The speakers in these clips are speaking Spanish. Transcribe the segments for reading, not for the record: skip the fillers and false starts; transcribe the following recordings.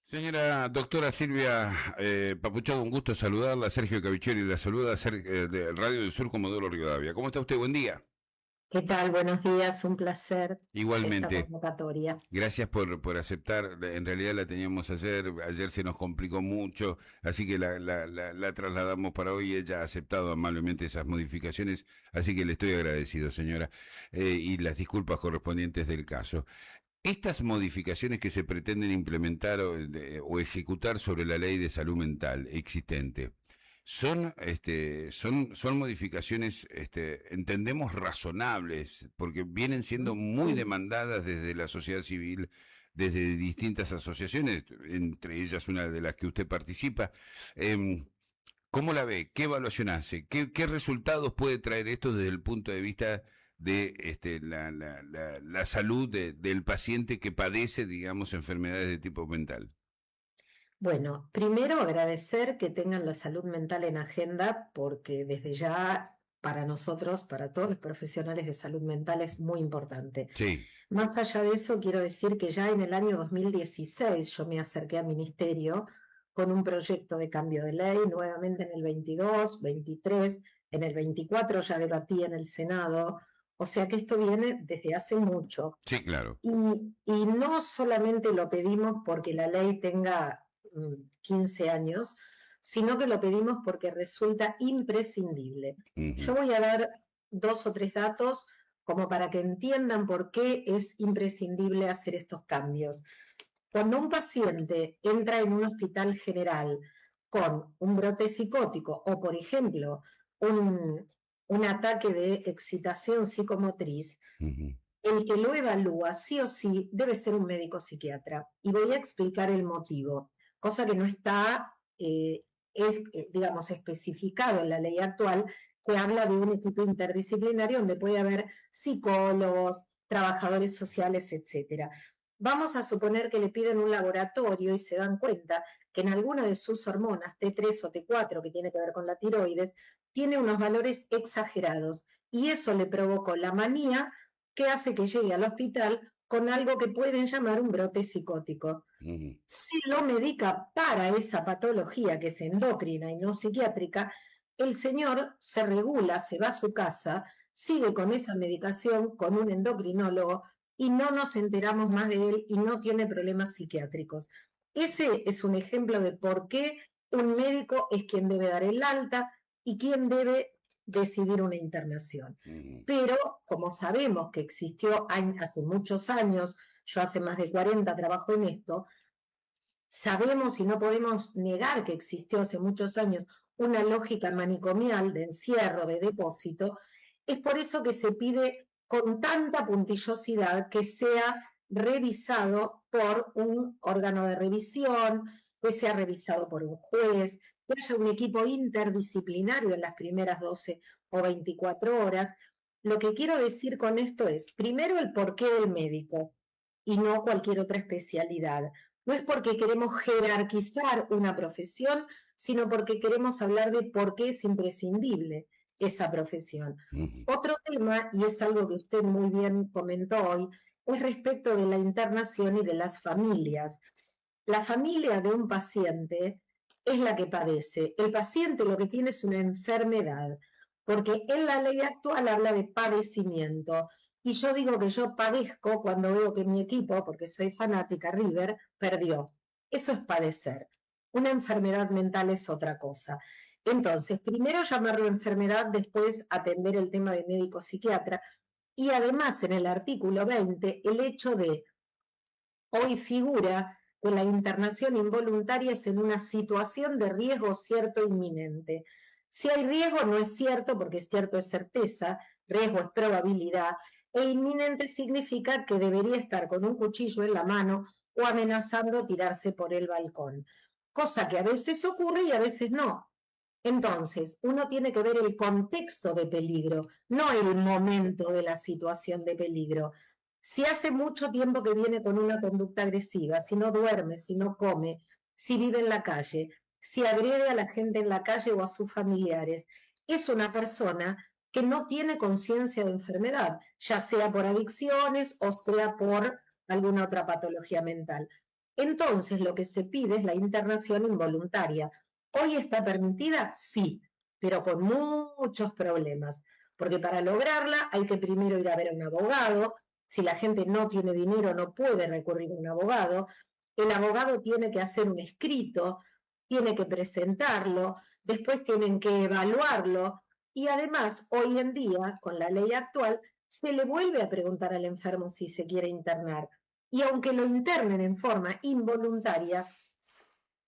Señora doctora Silvia Papuchado, un gusto saludarla. Sergio Cavicheri la saluda de Radio del Sur, Comodoro Rivadavia. ¿Cómo está usted? Buen día. ¿Qué tal? Buenos días, un placer esta Igualmente, convocatoria. gracias por aceptar. En realidad la teníamos ayer se nos complicó mucho, así que la trasladamos para hoy. Ella ha aceptado amablemente esas modificaciones, así que le estoy agradecido, señora, y las disculpas correspondientes del caso. Estas modificaciones que se pretenden implementar o ejecutar sobre la ley de salud mental existente, son modificaciones, entendemos, razonables, porque vienen siendo muy demandadas desde la sociedad civil, desde distintas asociaciones, entre ellas una de las que usted participa. Eh, ¿Cómo la ve? ¿Qué evaluación hace? ¿Qué resultados puede traer esto desde el punto de vista de la salud del paciente que padece, digamos, enfermedades de tipo mental? Bueno, primero agradecer que tengan la salud mental en agenda porque desde ya para nosotros, para todos los profesionales de salud mental es muy importante. Sí. Más allá de eso, quiero decir que ya en el año 2016 yo me acerqué al ministerio con un proyecto de cambio de ley, nuevamente en el 22, 23, en el 24 ya debatí en el Senado, o sea que esto viene desde hace mucho. Sí, claro. Y no solamente lo pedimos porque la ley tenga 15 años, sino que lo pedimos porque resulta imprescindible. Yo Ujú. voy a dar dos o tres datos como para que entiendan por qué es imprescindible hacer estos cambios. Cuando un paciente entra en un hospital general con un brote psicótico o, por ejemplo, un ataque de excitación psicomotriz, Ujú. el que lo evalúa sí o sí debe ser un médico psiquiatra. Y voy a explicar el motivo, cosa que no está, digamos, especificado en la ley actual, que habla de un equipo interdisciplinario donde puede haber psicólogos, trabajadores sociales, etcétera. Vamos a suponer que le piden un laboratorio y se dan cuenta que en alguna de sus hormonas, T3 o T4, que tiene que ver con la tiroides, tiene unos valores exagerados y eso le provocó la manía que hace que llegue al hospital con algo que pueden llamar un brote psicótico. Ujú. Si lo medica para esa patología que es endocrina y no psiquiátrica, el señor se regula, se va a su casa, sigue con esa medicación con un endocrinólogo y no nos enteramos más de él y no tiene problemas psiquiátricos. Ese es un ejemplo de por qué un médico es quien debe dar el alta y quien debe decidir una internación. Ujú. Pero como sabemos que existió hace muchos años, yo hace más de 40 trabajo en esto, sabemos y no podemos negar que existió hace muchos años una lógica manicomial de encierro, de depósito, es por eso que se pide con tanta puntillosidad que sea revisado por un órgano de revisión, que sea revisado por un juez, que haya un equipo interdisciplinario en las primeras 12 o 24 horas. Lo que quiero decir con esto es, primero, el porqué del médico y no cualquier otra especialidad. No es porque queremos jerarquizar una profesión, sino porque queremos hablar de por qué es imprescindible esa profesión. Ujú. Otro tema, y es algo que usted muy bien comentó hoy, es respecto de la internación y de las familias. La familia de un paciente es la que padece. El paciente lo que tiene es una enfermedad, porque en la ley actual habla de padecimiento. Y yo digo que yo padezco cuando veo que mi equipo, porque soy fanática, River, perdió. Eso es padecer. Una enfermedad mental es otra cosa. Entonces, primero llamarlo enfermedad, después atender el tema de médico psiquiatra. Y además, en el artículo 20, el hecho de hoy figura que la internación involuntaria es en una situación de riesgo cierto e inminente. Si hay riesgo no es cierto, porque cierto es certeza, riesgo es probabilidad, e inminente significa que debería estar con un cuchillo en la mano o amenazando tirarse por el balcón, cosa que a veces ocurre y a veces no. Entonces, uno tiene que ver el contexto de peligro, no el momento de la situación de peligro. Si hace mucho tiempo que viene con una conducta agresiva, si no duerme, si no come, si vive en la calle, si agrede a la gente en la calle o a sus familiares, es una persona que no tiene conciencia de enfermedad, ya sea por adicciones o sea por alguna otra patología mental. Entonces lo que se pide es la internación involuntaria. ¿Hoy está permitida? Sí, pero con muchos problemas, porque para lograrla hay que primero ir a ver a un abogado. Si la gente no tiene dinero, no puede recurrir a un abogado. El abogado tiene que hacer un escrito, tiene que presentarlo, después tienen que evaluarlo y además hoy en día, con la ley actual, se le vuelve a preguntar al enfermo si se quiere internar. Y aunque lo internen en forma involuntaria,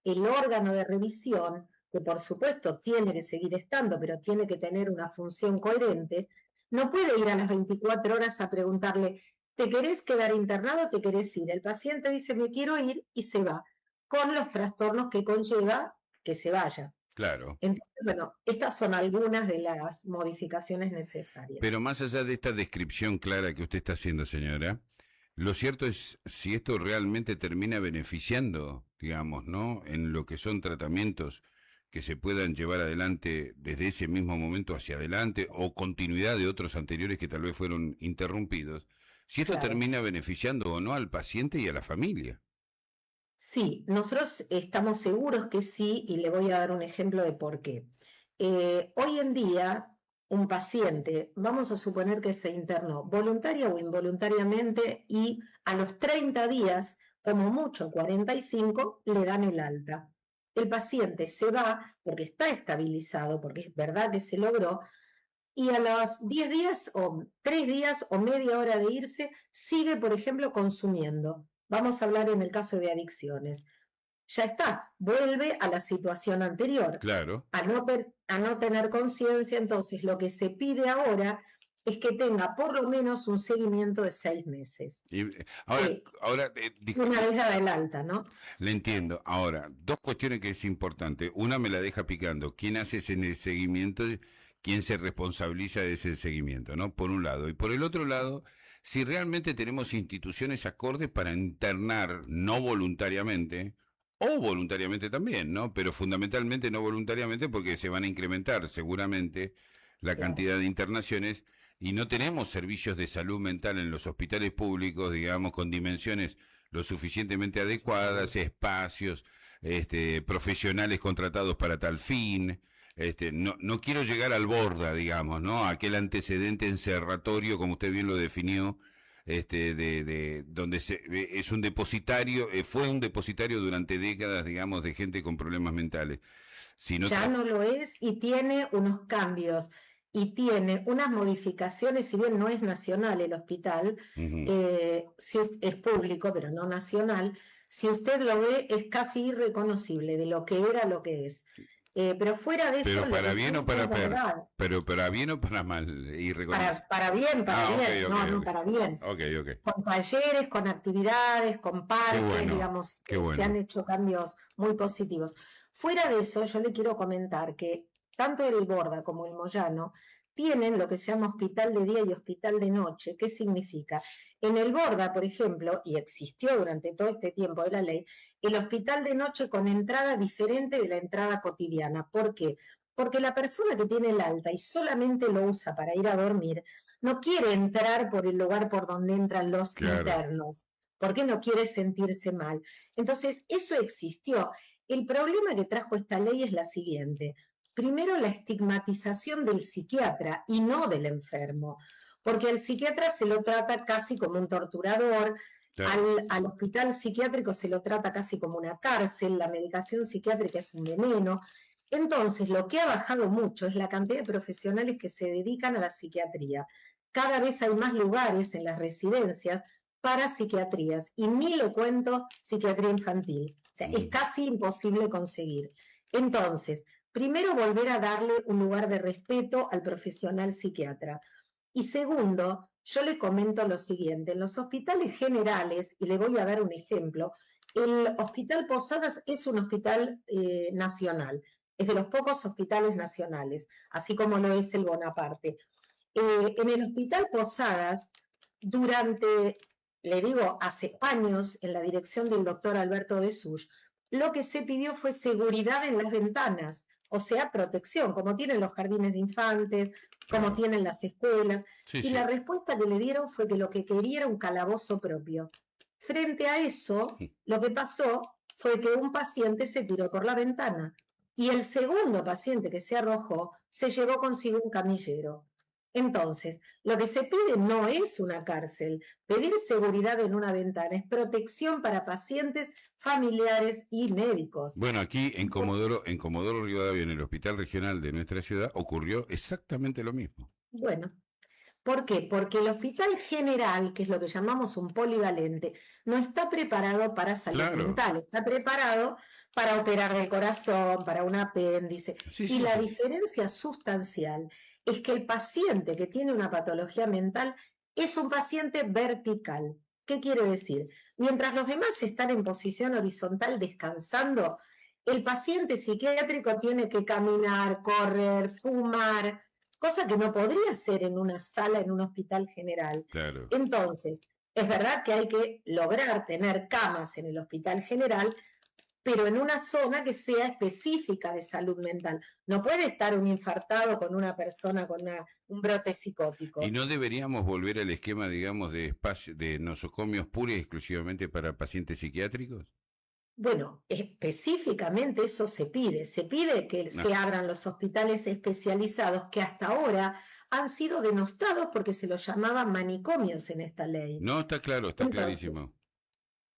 el órgano de revisión, que por supuesto tiene que seguir estando, pero tiene que tener una función coherente, no puede ir a las 24 horas a preguntarle, ¿te querés quedar internado o te querés ir? El paciente dice, me quiero ir y se va, con los trastornos que conlleva que se vaya. Claro. Entonces, bueno, estas son algunas de las modificaciones necesarias. Pero más allá de esta descripción clara que usted está haciendo, señora, lo cierto es si esto realmente termina beneficiando, digamos, ¿no? En lo que son tratamientos que se puedan llevar adelante desde ese mismo momento hacia adelante o continuidad de otros anteriores que tal vez fueron interrumpidos, si esto Claro. termina beneficiando o no al paciente y a la familia. Sí, nosotros estamos seguros que sí, y le voy a dar un ejemplo de por qué. Hoy en día, un paciente, vamos a suponer que se internó voluntaria o involuntariamente y a los 30 días, como mucho 45, le dan el alta. El paciente se va porque está estabilizado, porque es verdad que se logró, y a los 10 días o 3 días o media hora de irse, sigue, por ejemplo, consumiendo. Vamos a hablar en el caso de adicciones. Ya está, vuelve a la situación anterior. Claro. A no tener conciencia, entonces lo que se pide ahora es que tenga por lo menos un seguimiento de 6 meses. Y ahora, Una vez dada el alta, ¿no? le entiendo. Ahora, dos cuestiones que es importante. Una me la deja picando. ¿Quién hace ese seguimiento? ¿Quién se responsabiliza de ese seguimiento? ¿No? Por un lado. Y por el otro lado, si realmente tenemos instituciones acordes para internar no voluntariamente, o voluntariamente también, ¿no? Pero fundamentalmente no voluntariamente porque se van a incrementar seguramente la Claro. cantidad de internaciones y no tenemos servicios de salud mental en los hospitales públicos, digamos, con dimensiones lo suficientemente adecuadas, espacios, profesionales contratados para tal fin. No quiero llegar al borda, digamos, ¿no? Aquel antecedente encerratorio, como usted bien lo definió, de donde es un depositario, fue un depositario durante décadas, digamos, de gente con problemas mentales. Ya no lo es y tiene unos cambios y tiene unas modificaciones, si bien no es nacional el hospital, si es público, pero no nacional, si usted lo ve es casi irreconocible de lo que era a lo que es. Pero fuera de eso, pero lo para que bien o dice para es verdad. pero para bien o para mal, y reconoce. Para bien, para bien, Ok, no, no, ok. para bien. Ok, ok. Con talleres, con actividades, con Qué parques, bueno, digamos, qué se han bueno. hecho cambios muy positivos. Fuera de eso, yo le quiero comentar que tanto el Borda como el Moyano tienen lo que se llama hospital de día y hospital de noche. ¿Qué significa? En el Borda, por ejemplo, y existió durante todo este tiempo de la ley, el hospital de noche con entrada diferente de la entrada cotidiana. ¿Por qué? Porque la persona que tiene el alta y solamente lo usa para ir a dormir, no quiere entrar por el lugar por donde entran los Claro. internos, porque no quiere sentirse mal. Entonces, eso existió. El problema que trajo esta ley es la siguiente. Primero, la estigmatización del psiquiatra y no del enfermo, porque al psiquiatra se lo trata casi como un torturador, Claro. al hospital psiquiátrico se lo trata casi como una cárcel, la medicación psiquiátrica es un veneno. Entonces, lo que ha bajado mucho es la cantidad de profesionales que se dedican a la psiquiatría. Cada vez hay más lugares en las residencias para psiquiatrías y ni le cuento psiquiatría infantil. O sea, es casi imposible conseguir. Entonces, primero volver a darle un lugar de respeto al profesional psiquiatra. Y segundo, yo le comento lo siguiente, en los hospitales generales, y le voy a dar un ejemplo, el Hospital Posadas es un hospital nacional, es de los pocos hospitales nacionales, así como lo es el Bonaparte. En el Hospital Posadas, durante, le digo, hace años, en la dirección del doctor Alberto de Such, lo que se pidió fue seguridad en las ventanas, o sea, protección, como tienen los jardines de infantes, como Claro. tienen las escuelas. Sí, Y la sí. respuesta que le dieron fue que lo que quería era un calabozo propio. Frente a eso, lo que pasó fue que un paciente se tiró por la ventana y el segundo paciente que se arrojó se llevó consigo un camillero. Entonces, lo que se pide no es una cárcel. Pedir seguridad en una ventana es protección para pacientes, familiares y médicos. Bueno, aquí en Comodoro Rivadavia, en el hospital regional de nuestra ciudad, ocurrió exactamente lo mismo. Bueno, ¿por qué? Porque el hospital general, que es lo que llamamos un polivalente, no está preparado para salud mental, está preparado para operar del corazón, para un apéndice. Y la diferencia sustancial es que el paciente que tiene una patología mental es un paciente vertical. ¿Qué quiere decir? Mientras los demás están en posición horizontal descansando, el paciente psiquiátrico tiene que caminar, correr, fumar, cosa que no podría ser en una sala, en un hospital general. Claro. Entonces, es verdad que hay que lograr tener camas en el hospital general, pero en una zona que sea específica de salud mental. No puede estar un infartado con una persona con un brote psicótico. ¿Y no deberíamos volver al esquema, digamos, de espacio, de nosocomios pura y exclusivamente para pacientes psiquiátricos? Bueno, específicamente eso se pide que se abran los hospitales especializados que hasta ahora han sido denostados porque se los llamaban manicomios en esta ley. No, está claro, está clarísimo.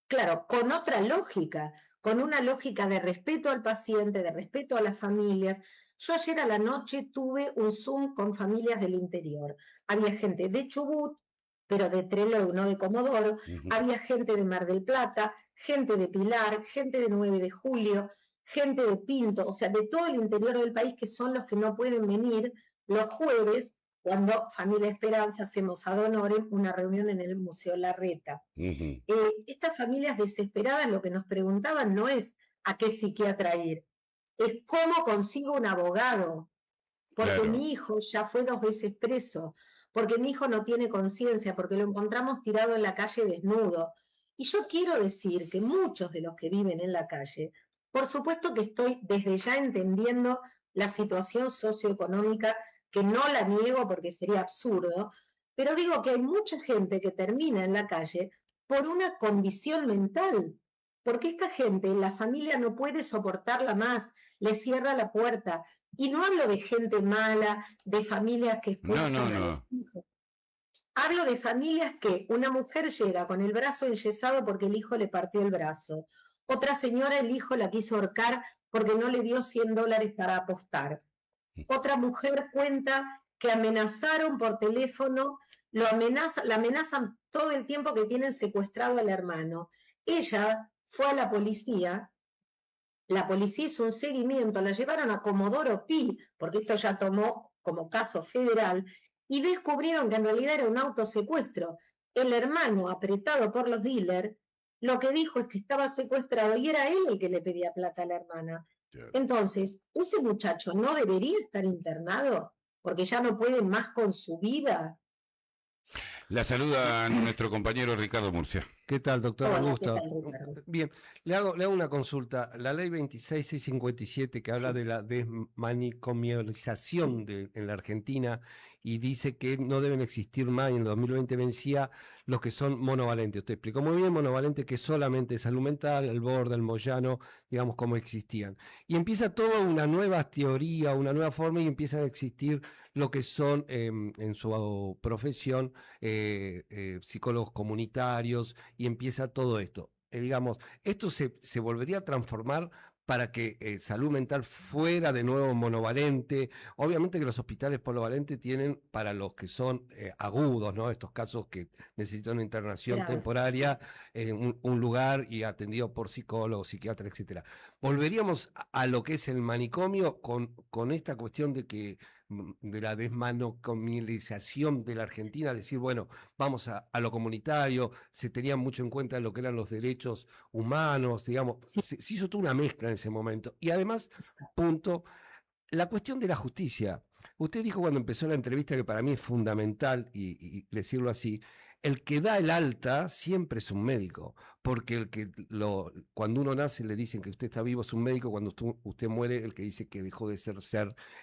Claro, con otra lógica, con una lógica de respeto al paciente, de respeto a las familias. Yo ayer a la noche tuve un Zoom con familias del interior. Había gente de Chubut, pero de Trelew, no de Comodoro. Había gente de Mar del Plata, gente de Pilar, gente de 9 de Julio, gente de Pinto, o sea, de todo el interior del país, que son los que no pueden venir los jueves cuando Familia Esperanza hacemos ad honorem una reunión en el Museo Larreta. Estas familias desesperadas lo que nos preguntaban no es a qué psiquiatra ir, es cómo consigo un abogado, porque mi hijo ya fue 2 veces preso, porque mi hijo no tiene conciencia, porque lo encontramos tirado en la calle desnudo. Y yo quiero decir que muchos de los que viven en la calle, por supuesto que estoy desde ya entendiendo la situación socioeconómica, que no la niego porque sería absurdo, pero digo que hay mucha gente que termina en la calle por una condición mental, porque esta gente, la familia no puede soportarla más, le cierra la puerta. Y no hablo de gente mala, de familias que expulsan a los hijos. Hablo de familias que una mujer llega con el brazo enyesado porque el hijo le partió el brazo. Otra señora, el hijo la quiso ahorcar porque no le dio $100 para apostar. Otra mujer cuenta que amenazaron por teléfono, la amenazan todo el tiempo que tienen secuestrado al hermano. Ella fue a la policía hizo un seguimiento, la llevaron a Comodoro Pi, porque esto ya tomó como caso federal, y descubrieron que en realidad era un autosecuestro. El hermano, apretado por los dealers, lo que dijo es que estaba secuestrado y era él el que le pedía plata a la hermana. Entonces, ese muchacho no debería estar internado porque ya no puede más con su vida. La saluda nuestro compañero Ricardo Murcia. ¿Qué tal, doctor? Hola, Augusto. ¿qué tal, Ricardo? Bien, le hago una consulta. La ley 26657 que habla de la desmanicomialización en la Argentina y dice que no deben existir más, y en el 2020 vencía los que son monovalentes. Usted explicó muy bien, monovalente que solamente salud mental, el Borda, el Moyano, digamos, cómo existían. Y empieza toda una nueva teoría, una nueva forma, y empiezan a existir lo que son, en su profesión, psicólogos comunitarios, y empieza todo esto. Digamos, esto se volvería a transformar para que salud mental fuera de nuevo monovalente. Obviamente que los hospitales polivalentes tienen para los que son agudos, ¿no? Estos casos que necesitan una internación temporaria, un lugar y atendido por psicólogos, psiquiatras, etcétera. Volveríamos a lo que es el manicomio con esta cuestión de la desmanicomialización de la Argentina, decir, bueno, vamos a lo comunitario, se tenía mucho en cuenta lo que eran los derechos humanos, digamos, se hizo toda una mezcla en ese momento. Y además, la cuestión de la justicia. Usted dijo cuando empezó la entrevista, que para mí es fundamental, y decirlo así, el que da el alta siempre es un médico, porque cuando uno nace le dicen que usted está vivo es un médico, cuando usted muere el que dice que dejó de ser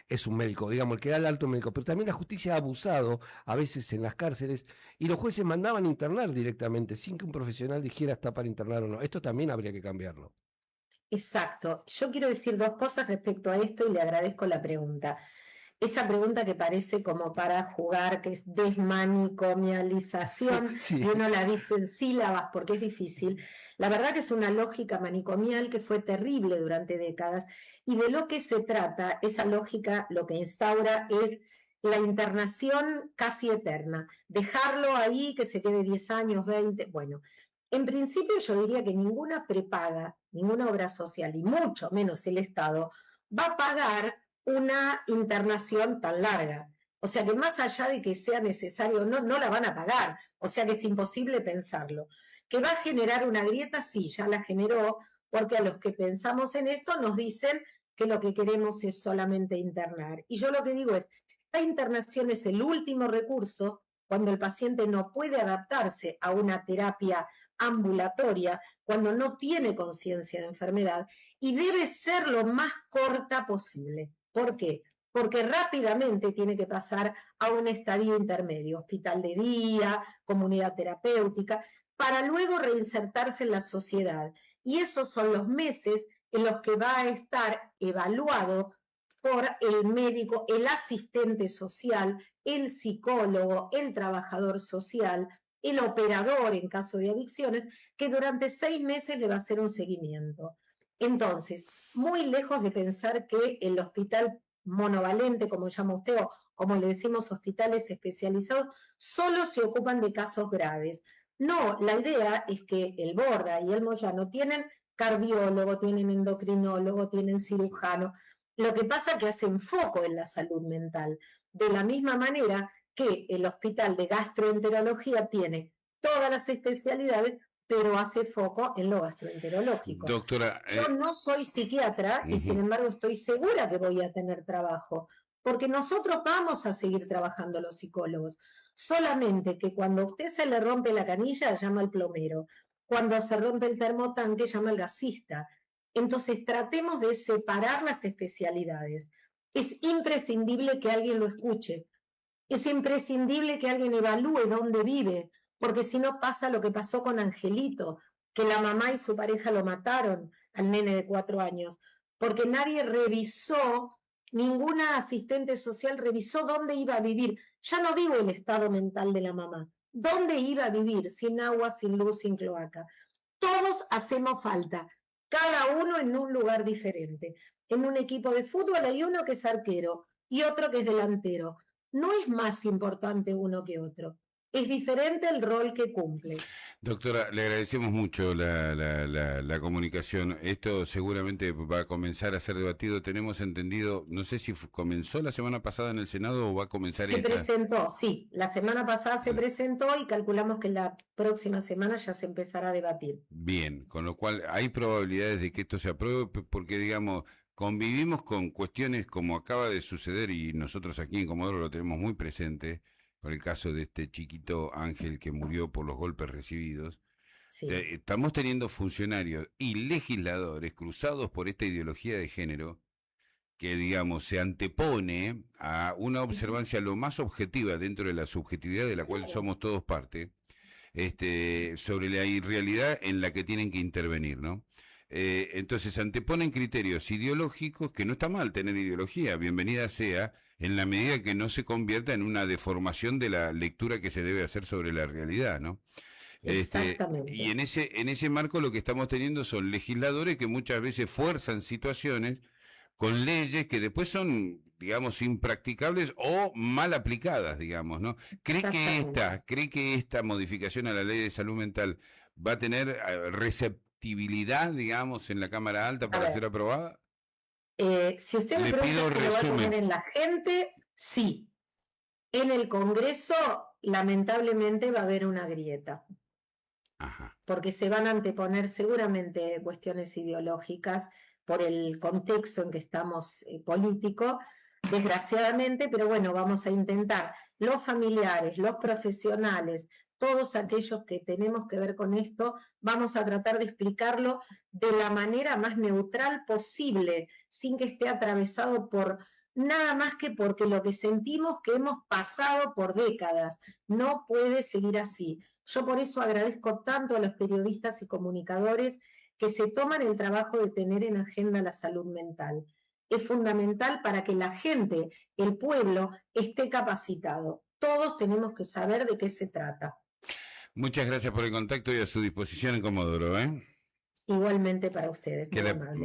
es un médico, digamos, el que da el alta es un médico, pero también la justicia ha abusado a veces en las cárceles y los jueces mandaban internar directamente sin que un profesional dijera está para internar o no. Esto también habría que cambiarlo. Exacto. Yo quiero decir dos cosas respecto a esto y le agradezco la pregunta. Esa pregunta que parece como para jugar, que es desmanicomialización, Sí. y uno la dice en sílabas porque es difícil. La verdad que es una lógica manicomial que fue terrible durante décadas, y de lo que se trata, esa lógica lo que instaura es la internación casi eterna, dejarlo ahí, que se quede 10 años, 20, bueno. En principio yo diría que ninguna prepaga, ninguna obra social, y mucho menos el Estado, va a pagar una internación tan larga. O sea que más allá de que sea necesario o no, no la van a pagar. O sea que es imposible pensarlo. ¿Que va a generar una grieta? Sí, ya la generó, porque a los que pensamos en esto nos dicen que lo que queremos es solamente internar. Y yo lo que digo es, la internación es el último recurso cuando el paciente no puede adaptarse a una terapia ambulatoria, cuando no tiene conciencia de enfermedad, y debe ser lo más corta posible. ¿Por qué? Porque rápidamente tiene que pasar a un estadio intermedio, hospital de día, comunidad terapéutica, para luego reinsertarse en la sociedad. Y esos son los meses en los que va a estar evaluado por el médico, el asistente social, el psicólogo, el trabajador social, el operador en caso de adicciones, que durante 6 meses le va a hacer un seguimiento. Entonces, muy lejos de pensar que el hospital monovalente, como llama usted, o como le decimos hospitales especializados, solo se ocupan de casos graves. No, la idea es que el Borda y el Moyano tienen cardiólogo, tienen endocrinólogo, tienen cirujano. Lo que pasa es que hacen foco en la salud mental. De la misma manera que el hospital de gastroenterología tiene todas las especialidades, pero hace foco en lo gastroenterológico. Doctora, Yo no soy psiquiatra y sin embargo estoy segura que voy a tener trabajo, porque nosotros vamos a seguir trabajando los psicólogos. Solamente que cuando a usted se le rompe la canilla, llama al plomero. Cuando se rompe el termotanque, llama al gasista. Entonces tratemos de separar las especialidades. Es imprescindible que alguien lo escuche. Es imprescindible que alguien evalúe dónde vive, porque si no pasa lo que pasó con Angelito, que la mamá y su pareja lo mataron al nene de 4 años, porque nadie revisó, ninguna asistente social revisó dónde iba a vivir. Ya no digo el estado mental de la mamá, dónde iba a vivir, sin agua, sin luz, sin cloaca. Todos hacemos falta, cada uno en un lugar diferente. En un equipo de fútbol hay uno que es arquero y otro que es delantero. No es más importante uno que otro. Es diferente el rol que cumple. doctora, le agradecemos mucho la comunicación. Esto seguramente va a comenzar a ser debatido. Tenemos entendido, no sé si comenzó la semana pasada en el Senado o va a comenzar Se presentó, sí. La semana pasada se presentó y calculamos que la próxima semana ya se empezará a debatir. Bien, con lo cual hay probabilidades de que esto se apruebe porque, digamos, convivimos con cuestiones como acaba de suceder y nosotros aquí en Comodoro lo tenemos muy presente, con el caso de este chiquito Ángel que murió por los golpes recibidos. Sí. Estamos teniendo funcionarios y legisladores cruzados por esta ideología de género que, digamos, se antepone a una observancia lo más objetiva dentro de la subjetividad de la cual somos todos parte, sobre la irrealidad en la que tienen que intervenir, ¿no? Entonces anteponen criterios ideológicos, que no está mal tener ideología, bienvenida sea, en la medida que no se convierta en una deformación de la lectura que se debe hacer sobre la realidad, ¿no? Exactamente. Y en ese marco lo que estamos teniendo son legisladores que muchas veces fuerzan situaciones con leyes que después son, digamos, impracticables o mal aplicadas, digamos, ¿no? ¿Cree que esta modificación a la ley de salud mental va a tener receptibilidad, digamos, en la Cámara Alta para ser aprobada? Si usted me pregunta si lo va a tener en la gente, sí. En el Congreso, lamentablemente, va a haber una grieta. Ajá. Porque se van a anteponer seguramente cuestiones ideológicas por el contexto en que estamos político, desgraciadamente, pero bueno, vamos a intentar, los familiares, los profesionales, todos aquellos que tenemos que ver con esto, vamos a tratar de explicarlo de la manera más neutral posible, sin que esté atravesado por nada más que porque lo que sentimos que hemos pasado por décadas. No puede seguir así. Yo por eso agradezco tanto a los periodistas y comunicadores que se toman el trabajo de tener en agenda la salud mental. Es fundamental para que la gente, el pueblo, esté capacitado. Todos tenemos que saber de qué se trata. Muchas gracias por el contacto y a su disposición en Comodoro, ¿eh? Igualmente para ustedes. Muy amable.